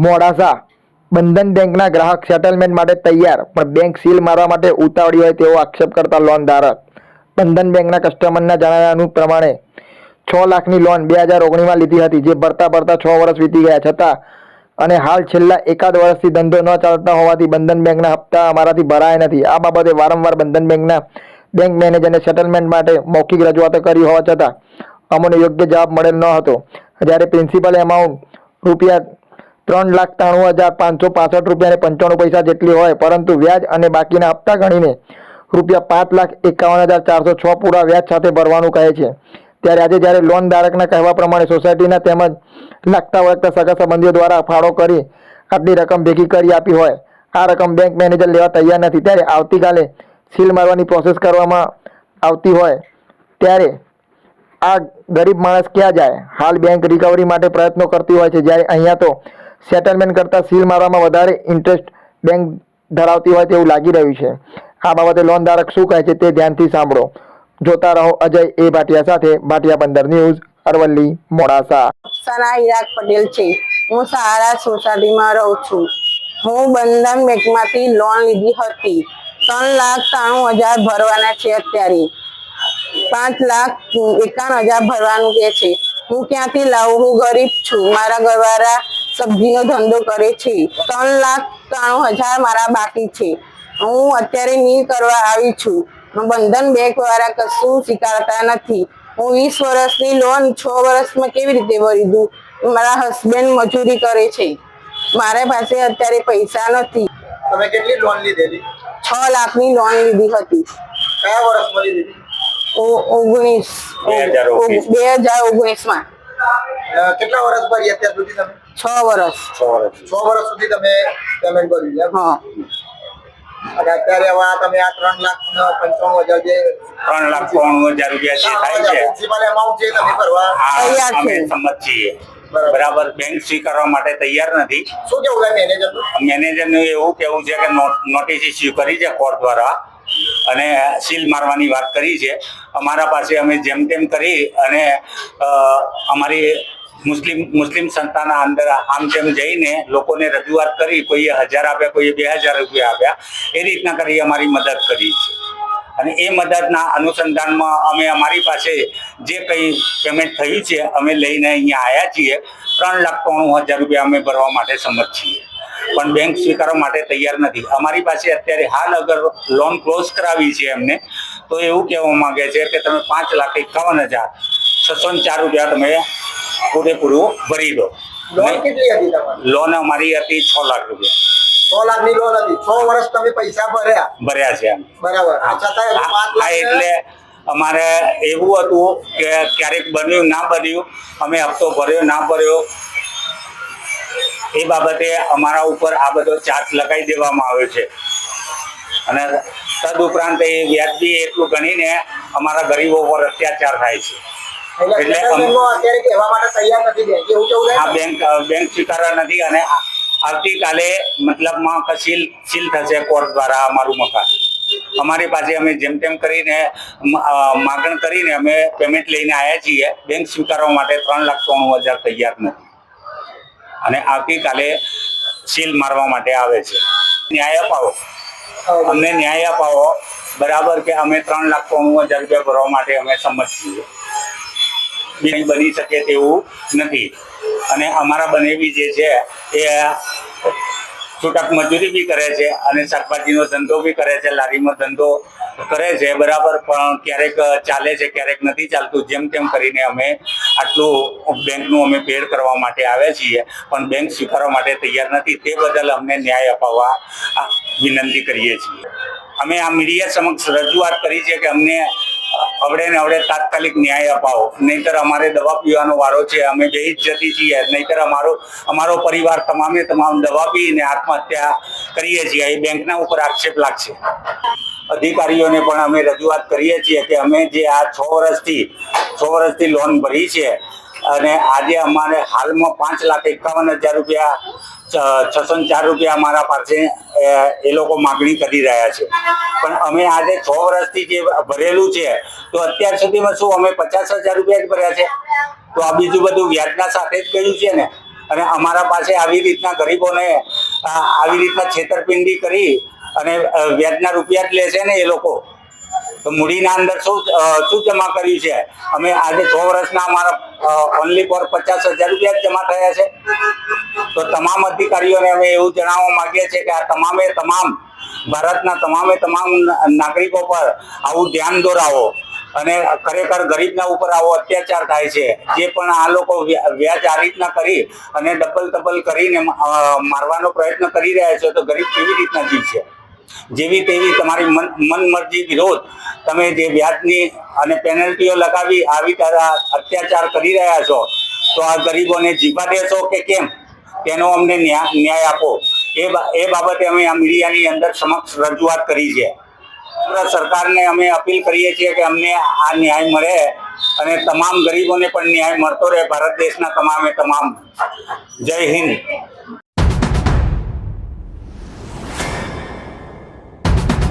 મોડાસા બંધન બેંકના ગ્રાહક સેટલમેન્ટ માટે તૈયાર, પણ બેંક સીલ મારવા માટે ઉતાવળી હોય તેવો આક્ષેપ કરતા લોન ધારક. બંધન બેંકના કસ્ટમરના જણાવ્યા પ્રમાણે 6 લાખની લોન 2019માં લીધી હતી, જે ભરતા 6 વર્ષ વીતી ગયા છતાં અને હાલ છેલ્લા એકાદ વર્ષથી ધંધો ન ચાલતા હોવાથી બંધન બેંકના હપ્તા અમારાથી ભરાયા નથી. આ બાબતે વારંવાર બંધન બેંકના બેંક મેનેજરને સેટલમેન્ટ માટે મૌખિક રજૂઆતો કરી હોવા છતાં અમને યોગ્ય જવાબ મળેલ ન હતો. જ્યારે પ્રિન્સિપલ એમાઉન્ટ ₹3,93,565.95 જેટલી હોય, પરંતુ વ્યાજ અને બાકીના હપ્તા ગણીને ₹5,51,406 પૂરા વ્યાજ સાથે ભરવાનું કહે છે. ત્યારે આજે જ્યારે લોન ધારકના કહેવા પ્રમાણે સોસાયટીના તેમજ લાગતા વળગતા સગા સંબંધીઓ દ્વારા ફાળો કરી આટલી રકમ ભેગી કરી આપી હોય, આ રકમ બેંક મેનેજર લેવા તૈયાર નથી. ત્યારે આવતીકાલે સીલ મારવાની પ્રોસેસ કરવામાં આવતી હોય ત્યારે આ ગરીબ માણસ ક્યાં જાય? હાલ બેંક રિકવરી માટે પ્રયત્નો કરતી હોય છે, જ્યારે અહીંયા તો સેટલમેન્ટ કરતાં સીલ મારવામાં વધારે ઇન્ટરેસ્ટ બેંક ધરાવતી હોય તેવું લાગી રહ્યું છે. આ બાબતે લોન ધારક શું કહે છે તે ધ્યાનથી સાંભળો. જોતા રહો અજય એ ભાટિયા સાથે, ભાટિયા 15 ન્યૂઝ, અરવલ્લી, મોડાસા. સના ઈરાક પટેલ છે. હું સહારા સોસાયટીમાં રહું છું. હું બંધન બેંકમાંથી લોન લીધી હતી. 3,93,000 ભરવાના છે. અત્યારે 5,51,000 ભરવાનું કે છે. હું ક્યાંથી લાવું? હું ગરીબ છું. મારા ઘરવાળા સબ્જીનો ધંધો કરે છે. 3,93,000 મારા બાકી છે. હું અત્યારે નીલ કરવા આવી છું. બંધન બેંક વાળા કશું સ્વીકારતા નથી. હું 20 વર્ષની લોન 6 વર્ષમાં કેવી રીતે ભરી દઉં? મારા હસબન્ડ મજૂરી કરે છે. મારા પાસે અત્યારે પૈસા નથી. તમે કેટલી લોન લીધેલી? 6 લાખની લોન લીધી હતી. કયા વર્ષમાં લીધી? 2019માં. કેટલા વર્ષ ભરી અત્યાર સુધી તમે? 6 વર્ષ. 6 વર્ષ સુધી તમે પેમેન્ટ કર્યું છે? હા. અને અત્યારે હવે તમે આ 3,95,000 જે 3,95,000 રૂપિયા જે થાય છે, પ્રિન્સિપલ એમાઉન્ટ છે તમે ભરવા તૈયાર અમે છે. સંમત છીએ. બરાબર, બેંક સ્વીકારવા માટે તૈયાર નથી. શું કેવું છે મેનેજરનું? મેનેજરનું એવું કેવું છે કે નોટિસ ઇસ્યુ કરી છે કોર્ટ દ્વારા અને સીલ મારવાની વાત કરી છે. અમારા પાસે અમે જેમ તેમ કરી અને અમારી મુસ્લિમ સંસ્થાના અંદર આમ તેમ જઈને લોકોને રજૂઆત કરી, કોઈએ 1,000 આપ્યા, કોઈએ 2,000 રૂપિયા આપ્યા, એ રીતના કરી અમારી મદદ કરી છે. અને એ મદદના અનુસંધાનમાં અમે અમારી પાસે જે કંઈ પેમેન્ટ થયું છે અમે લઈને અહીંયા આવ્યા છીએ. 3,93,000 રૂપિયા અમે ભરવા માટે સંમત છીએ, પણ બેંક સ્વીકારવા માટે તૈયાર નથી. અમારી પાસે અત્યારે હાલ અગર લોન ક્લોઝ કરાવી છે એમને, તો એવું કહેવા માંગે છે કે તમે 5,51,604 રૂપિયા તમે પૂરેપૂરું ભરી દો. લોન કેટલી હતી તમારી? લોન અમારી હતી 6 લાખ રૂપિયા. 6 લાખની લોન હતી. 6 વર્ષ તમે પૈસા ભર્યા છે. બરાબર. છતાં 5 લાખ એટલે અમારે એવું હતું કે ક્યારેક બન્યું ના બન્યું, અમે હપ્તો ભર્યો ના ભર્યો, એ બાબતે અમારા ઉપર આ બધો ચાર્જ લગાવી દેવામાં આવ્યો છે. અને તદ ઉપરાંત એ વ્યાજબી એટલું ગણીને અમારા ગરીબો પર અત્યાચાર થાય છે. એટલે અત્યારે કહેવા માટે તૈયાર નથી બેંક. એવું કેવું આ બેંક સ્વીકારવા નથી. અને આવતીકાલે મતલબમાં સીલ થશે કોર્ટ દ્વારા અમારું મકાન. અમારી પાસે અમે જેમ તેમ કરીને માગણ કરીને અમે પેમેન્ટ લઈને આવ્યા છીએ. બેંક સ્વીકારવા માટે 3,93,000 તૈયાર નથી અને આવતીકાલે સીલ મારવા માટે આવે છે. ન્યાય અપાવો, અમને ન્યાય અપાવો. બરાબર કે અમે 3,93,000 રૂપિયા ભરવા માટે અમે સંમત છીએ. બની શકે તેવું નથી. અને અમારા બનેવી જે છે એ છૂટક મજૂરી બી કરે છે અને શાકભાજીનો ધંધો બી કરે છે, લારીમાં ધંધો કરે છે. બરાબર, પણ ક્યારેક ચાલે છે, ક્યારેક નથી ચાલતું. જેમ તેમ કરીને અમે આટલું બેંકનું અમે પેડ કરવા માટે આવ્યા છીએ, પણ બેંક સ્વીકારવા માટે તૈયાર નથી. તે બદલ અમને ન્યાય અપાવવા વિનંતી કરીએ છીએ. અમે આ મીડિયા સમક્ષ રજૂઆત કરી છે કે અમને અવડે ને અવડે તાત્કાલિક ન્યાય અપાવો, નહીતર અમારે દવા પીવાનો વારો છે. અમે બે જ જતી છીએ, નહીતર અમારો પરિવાર તમામ દવા પીને આત્મહત્યા કરીએ છીએ. એ બેંકના ઉપર આક્ષેપ લાગશે. અધિકારીઓને પણ અમે રજૂઆત કરીએ છીએ કે અમે જે આ 6 વર્ષથી લોન ભરી છે અને આજે અમારે હાલમાં 5,51,000 રૂપિયા 604 રૂપિયા અમારા પાસે એ લોકો માગણી કરી રહ્યા છે. પણ અમે આજે 6 વર્ષથી જે ભરેલું છે, તો અત્યાર સુધીમાં શું અમે 50,000 રૂપિયા જ ભર્યા છે? તો આ બીજું બધું વ્યાજના સાથે જ ગયું છે ને. અને અમારા પાસે આવી રીતના ગરીબોને આવી રીતના છેતરપિંડી કરી અને વ્યાજના રૂપિયા જ લે છે ને એ લોકો. તો મૂડીના અંદર શું જમા કર્યું છે? અમે આજે 6 વર્ષના અમારા ઓનલી ફોર 50,000 રૂપિયા જ જમા થયા છે. તો તમામ અધિકારીઓને અમે એવું જણાવવા માંગીએ છીએ કે આ તમામ ભારતના તમામ નાગરિકો પર આવું ધ્યાન દોરાવો અને ખરેખર ગરીબના ઉપર આવો અત્યાચાર થાય છે. જે પણ આ લોકો વ્યાજ આ રીતના કરી અને ડબલ કરીને મારવાનો પ્રયત્ન કરી રહ્યા છે, તો ગરીબ કેવી રીતના જીવશે? જેવી તેવી તમારી મનમરજી વિરોધ તમે જે વ્યાજની અને પેનલ્ટીઓ લગાવી આવી અત્યાચાર કરી રહ્યા છો, તો આ ગરીબોને જીવવા દેશો કે કેમ? તેનો અમને ન્યાય આપો. એ બાબતે અમે આ મીડિયાની અંદર સમક્ષ રજૂઆત કરી છે. સરકારને અમે અપીલ કરીએ છીએ કે અમને આ ન્યાય મળે અને તમામ ગરીબોને પણ ન્યાય મળતો રહે ભારત દેશના તમામ. જય હિન્દ.